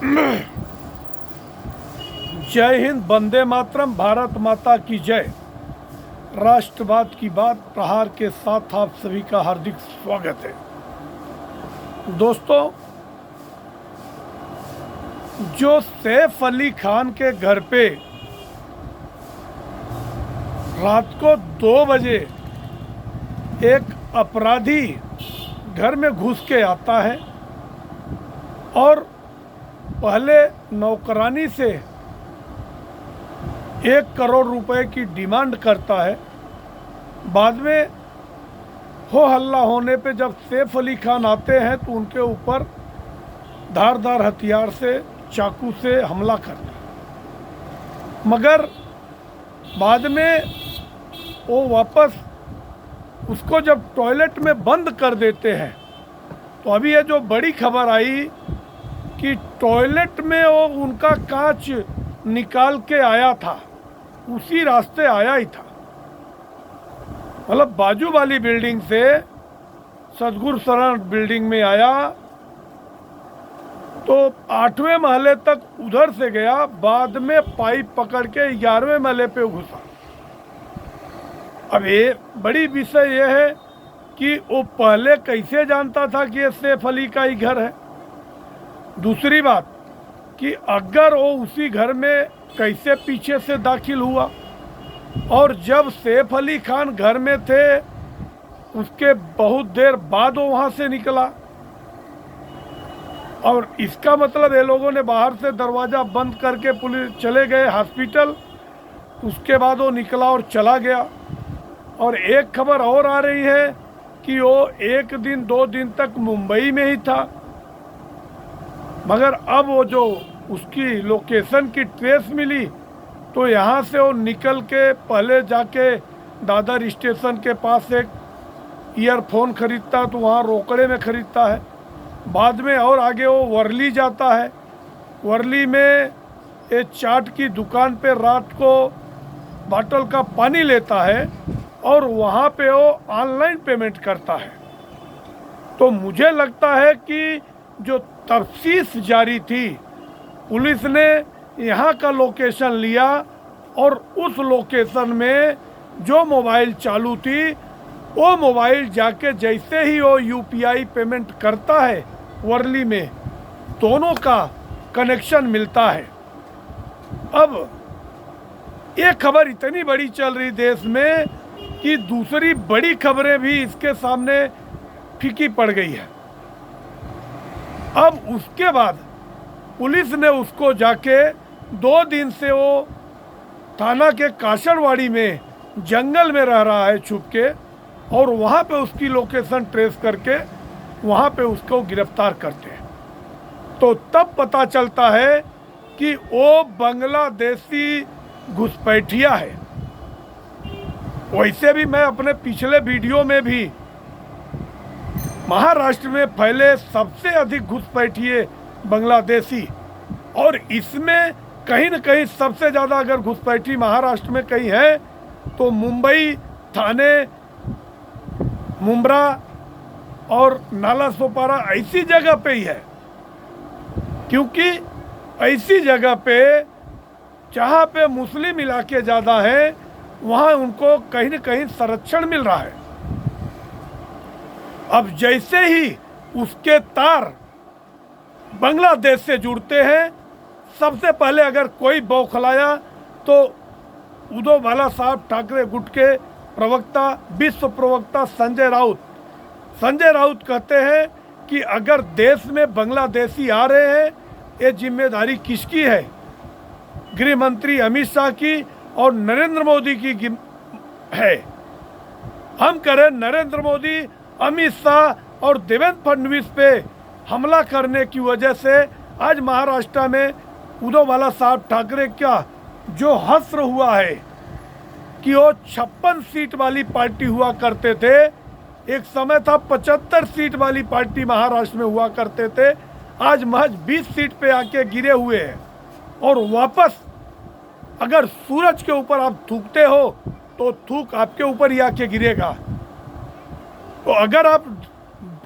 जय हिंद, वंदे मातरम, भारत माता की जय। राष्ट्रवाद की बात प्रहार के साथ आप सभी का हार्दिक स्वागत है। दोस्तों, जो सैफ अली खान के घर पे रात को 2 बजे एक अपराधी घर में घुस के आता है और पहले नौकरानी से 1 करोड़ रुपए की डिमांड करता है। बाद में हो हल्ला होने पे जब सैफ अली खान आते हैं तो उनके ऊपर धारदार हथियार से, चाकू से हमला करते हैं। मगर बाद में वो वापस उसको जब टॉयलेट में बंद कर देते हैं तो अभी ये जो बड़ी खबर आई कि टॉयलेट में वो उनका कांच निकाल के आया था, उसी रास्ते आया ही था। मतलब बाजू वाली बिल्डिंग से सदगुरु शरण बिल्डिंग में आया तो 8वें महले तक उधर से गया, बाद में पाइप पकड़ के 11वें महले पे घुसा। अब ये बड़ी विषय ये है कि वो पहले कैसे जानता था कि ये सैफ अली का ही घर है। दूसरी बात कि अगर वो उसी घर में कैसे पीछे से दाखिल हुआ, और जब सैफ अली खान घर में थे उसके बहुत देर बाद वो वहाँ से निकला। और इसका मतलब ये लोगों ने बाहर से दरवाज़ा बंद करके पुलिस चले गए हॉस्पिटल, उसके बाद वो निकला और चला गया। और एक खबर और आ रही है कि वो 1 दिन 2 दिन तक मुंबई में ही था, मगर अब वो जो उसकी लोकेशन की ट्रेस मिली तो यहाँ से वो निकल के पहले जाके दादर स्टेशन के पास एक ईयरफोन खरीदता तो वहाँ रोकड़े में खरीदता है। बाद में और आगे वो वर्ली जाता है, वर्ली में एक चाट की दुकान पे रात को बॉटल का पानी लेता है और वहाँ पे वो ऑनलाइन पेमेंट करता है। तो मुझे लगता है कि जो तफ्तीश जारी थी, पुलिस ने यहाँ का लोकेशन लिया और उस लोकेशन में जो मोबाइल चालू थी वो मोबाइल जाके जैसे ही वो यूपीआई पेमेंट करता है वर्ली में, दोनों का कनेक्शन मिलता है। अब ये खबर इतनी बड़ी चल रही देश में कि दूसरी बड़ी खबरें भी इसके सामने फीकी पड़ गई है। अब उसके बाद पुलिस ने उसको जाके 2 दिन से वो थाना के कासड़वाड़ी में जंगल में रह रहा है छुप के, और वहाँ पे उसकी लोकेशन ट्रेस करके वहाँ पे उसको गिरफ्तार करते हैं। तो तब पता चलता है कि वो बांग्लादेशी घुसपैठिया है। वैसे भी मैं अपने पिछले वीडियो में भी महाराष्ट्र में फैले सबसे अधिक घुसपैठिए बांग्लादेशी, और इसमें कहीं न कहीं सबसे ज़्यादा अगर घुसपैठी महाराष्ट्र में कहीं है तो मुंबई, थाने, मुंब्रा और नाला सोपारा ऐसी जगह पे ही है। क्योंकि ऐसी जगह पे जहाँ पे मुस्लिम इलाके ज़्यादा हैं वहाँ उनको कहीं न कहीं संरक्षण मिल रहा है। अब जैसे ही उसके तार बांग्लादेश से जुड़ते हैं, सबसे पहले अगर कोई बौखलाया तो उद्धव साहब ठाकरे गुट के प्रवक्ता, विश्व प्रवक्ता संजय राउत कहते हैं कि अगर देश में बांग्लादेशी आ रहे हैं, ये जिम्मेदारी किसकी है? गृह मंत्री अमित शाह की और नरेंद्र मोदी की है। हम करें नरेंद्र मोदी, अमित शाह और देवेंद्र फडणवीस पे हमला करने की वजह से आज महाराष्ट्र में उद्धव साहब ठाकरे का जो हश्र हुआ है कि वो 56 सीट वाली पार्टी हुआ करते थे, एक समय था 75 सीट वाली पार्टी महाराष्ट्र में हुआ करते थे, आज महज 20 सीट पे आके गिरे हुए हैं। और वापस अगर सूरज के ऊपर आप थूकते हो तो थूक आपके ऊपर ही आके गिरेगा। तो अगर आप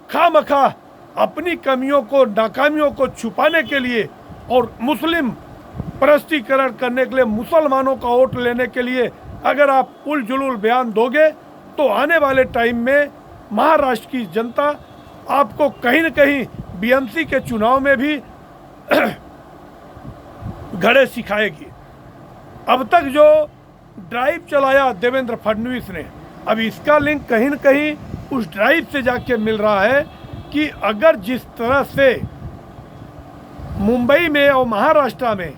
खामखा अपनी कमियों को, नाकामियों को छुपाने के लिए और मुस्लिम परस्तीकरण करने के लिए, मुसलमानों का वोट लेने के लिए अगर आप उलझुल बयान दोगे तो आने वाले टाइम में महाराष्ट्र की जनता आपको कहीं न कहीं बीएमसी के चुनाव में भी घड़े सिखाएगी। अब तक जो ड्राइव चलाया देवेंद्र फडणवीस ने, अब इसका लिंक कहीं न कहीं उस ड्राइव से जाके मिल रहा है कि अगर जिस तरह से मुंबई में और महाराष्ट्र में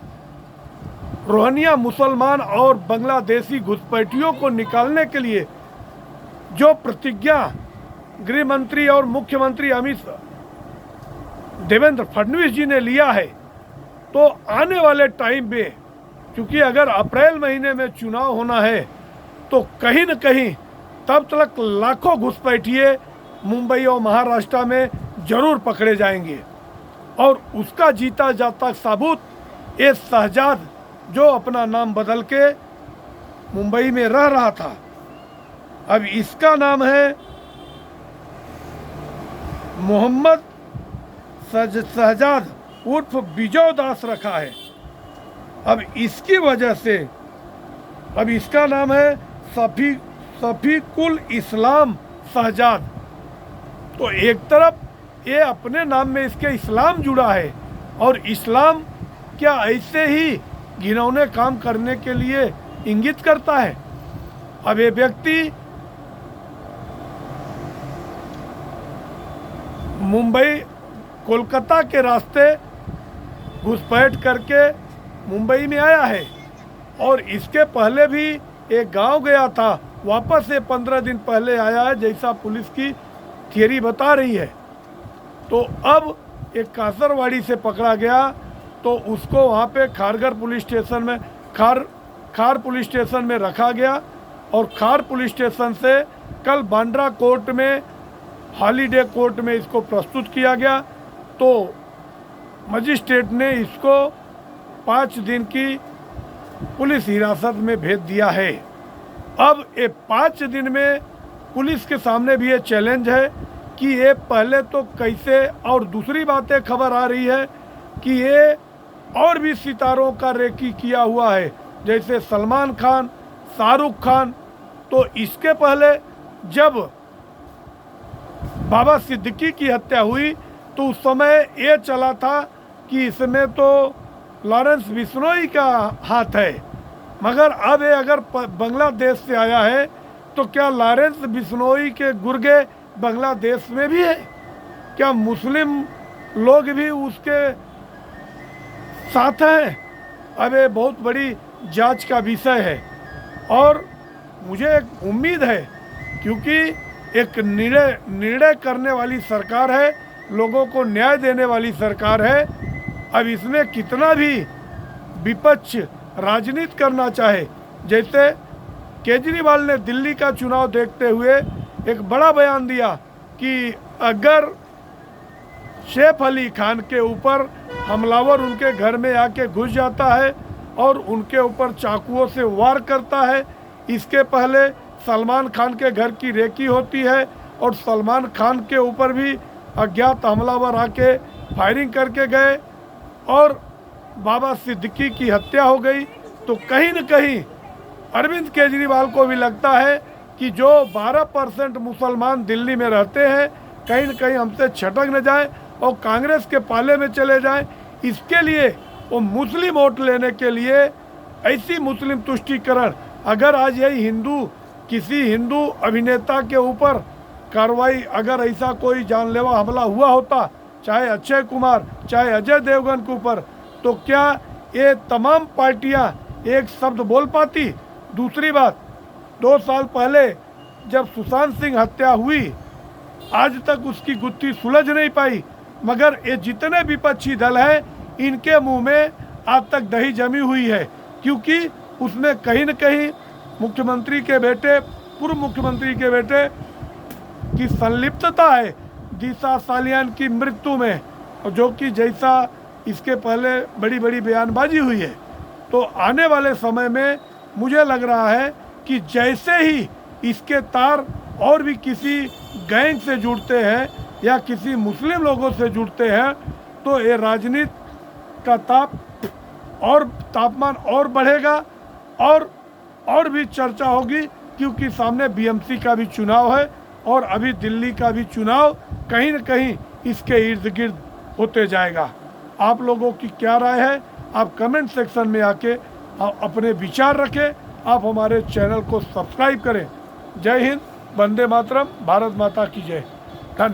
रोहिंग्या मुसलमान और बांग्लादेशी घुसपैठियों को निकालने के लिए जो प्रतिज्ञा गृह मंत्री और मुख्यमंत्री देवेंद्र फडणवीस जी ने लिया है, तो आने वाले टाइम में, क्योंकि अगर अप्रैल महीने में चुनाव होना है तो कहीं न कहीं तब तक लाखों घुसपैठिए मुंबई और महाराष्ट्र में जरूर पकड़े जाएंगे। और उसका जीता जाता सबूत ये शहजाद जो अपना नाम बदल के मुंबई में रह रहा था, अब इसका नाम है मोहम्मद शहजाद उर्फ विजय दास रखा है। अब इसकी वजह से अब इसका नाम है सफीकुल इस्लाम शहजाद। तो एक तरफ ये अपने नाम में इसके इस्लाम जुड़ा है, और इस्लाम क्या ऐसे ही घिनौने काम करने के लिए इंगित करता है? अब ये व्यक्ति मुंबई कोलकाता के रास्ते घुसपैठ करके मुंबई में आया है, और इसके पहले भी एक गांव गया था, वापस से 15 दिन पहले आया है, जैसा पुलिस की थियरी बता रही है। तो अब एक कासरवाड़ी से पकड़ा गया, तो उसको वहाँ पे खारघर पुलिस स्टेशन में खार पुलिस स्टेशन में रखा गया, और खार पुलिस स्टेशन से कल बांद्रा कोर्ट में, हॉलीडे कोर्ट में इसको प्रस्तुत किया गया। तो मजिस्ट्रेट ने इसको 5 दिन की पुलिस हिरासत में भेज दिया है। अब ये 5 दिन में पुलिस के सामने भी ये चैलेंज है कि ये पहले तो कैसे, और दूसरी बातें खबर आ रही है कि ये और भी सितारों का रेकी किया हुआ है, जैसे सलमान खान, शाहरुख खान। तो इसके पहले जब बाबा सिद्दीकी की हत्या हुई तो उस समय ये चला था कि इसमें तो लॉरेंस बिश्नोई का हाथ है, मगर अब ये अगर बांग्लादेश से आया है तो क्या लॉरेंस बिश्नोई के गुर्गे बांग्लादेश में भी है? क्या मुस्लिम लोग भी उसके साथ हैं? अब ये बहुत बड़ी जांच का विषय है, और मुझे एक उम्मीद है, क्योंकि एक निर्णय करने वाली सरकार है, लोगों को न्याय देने वाली सरकार है। अब इसमें कितना भी विपक्ष राजनीति करना चाहे, जैसे केजरीवाल ने दिल्ली का चुनाव देखते हुए एक बड़ा बयान दिया कि अगर सैफ अली खान के ऊपर हमलावर उनके घर में आके घुस जाता है और उनके ऊपर चाकुओं से वार करता है, इसके पहले सलमान खान के घर की रेकी होती है और सलमान खान के ऊपर भी अज्ञात हमलावर आके फायरिंग करके गए और बाबा सिद्दीकी की हत्या हो गई, तो कहीं न कहीं अरविंद केजरीवाल को भी लगता है कि जो 12% मुसलमान दिल्ली में रहते हैं, कहीं न कहीं हमसे छटक न जाए और कांग्रेस के पाले में चले जाए। इसके लिए वो मुस्लिम वोट लेने के लिए ऐसी मुस्लिम तुष्टीकरण, अगर आज यही किसी हिंदू अभिनेता के ऊपर कार्रवाई, अगर ऐसा कोई जानलेवा हमला हुआ होता, चाहे अक्षय कुमार, चाहे अजय देवगन के ऊपर, तो क्या ये तमाम पार्टियां एक शब्द बोल पाती? दूसरी बात, 2 साल पहले जब सुशांत सिंह हत्या हुई, आज तक उसकी गुत्थी सुलझ नहीं पाई, मगर ये जितने विपक्षी दल हैं, इनके मुंह में आज तक दही जमी हुई है, क्योंकि उसमें कहीं न कहीं मुख्यमंत्री के बेटे, पूर्व मुख्यमंत्री के बेटे की संलिप्तता है दिशा सालियान की मृत्यु में, जो कि जैसा इसके पहले बड़ी बड़ी बयानबाजी हुई है। तो आने वाले समय में मुझे लग रहा है कि जैसे ही इसके तार और भी किसी गैंग से जुड़ते हैं या किसी मुस्लिम लोगों से जुड़ते हैं, तो ये राजनीति का तापमान और बढ़ेगा और भी चर्चा होगी, क्योंकि सामने बीएमसी का भी चुनाव है और अभी दिल्ली का भी चुनाव कहीं न कहीं इसके इर्द गिर्द होते जाएगा। आप लोगों की क्या राय है? आप कमेंट सेक्शन में आके अपने विचार रखें। आप हमारे चैनल को सब्सक्राइब करें। जय हिंद, वंदे मातरम, भारत माता की जय।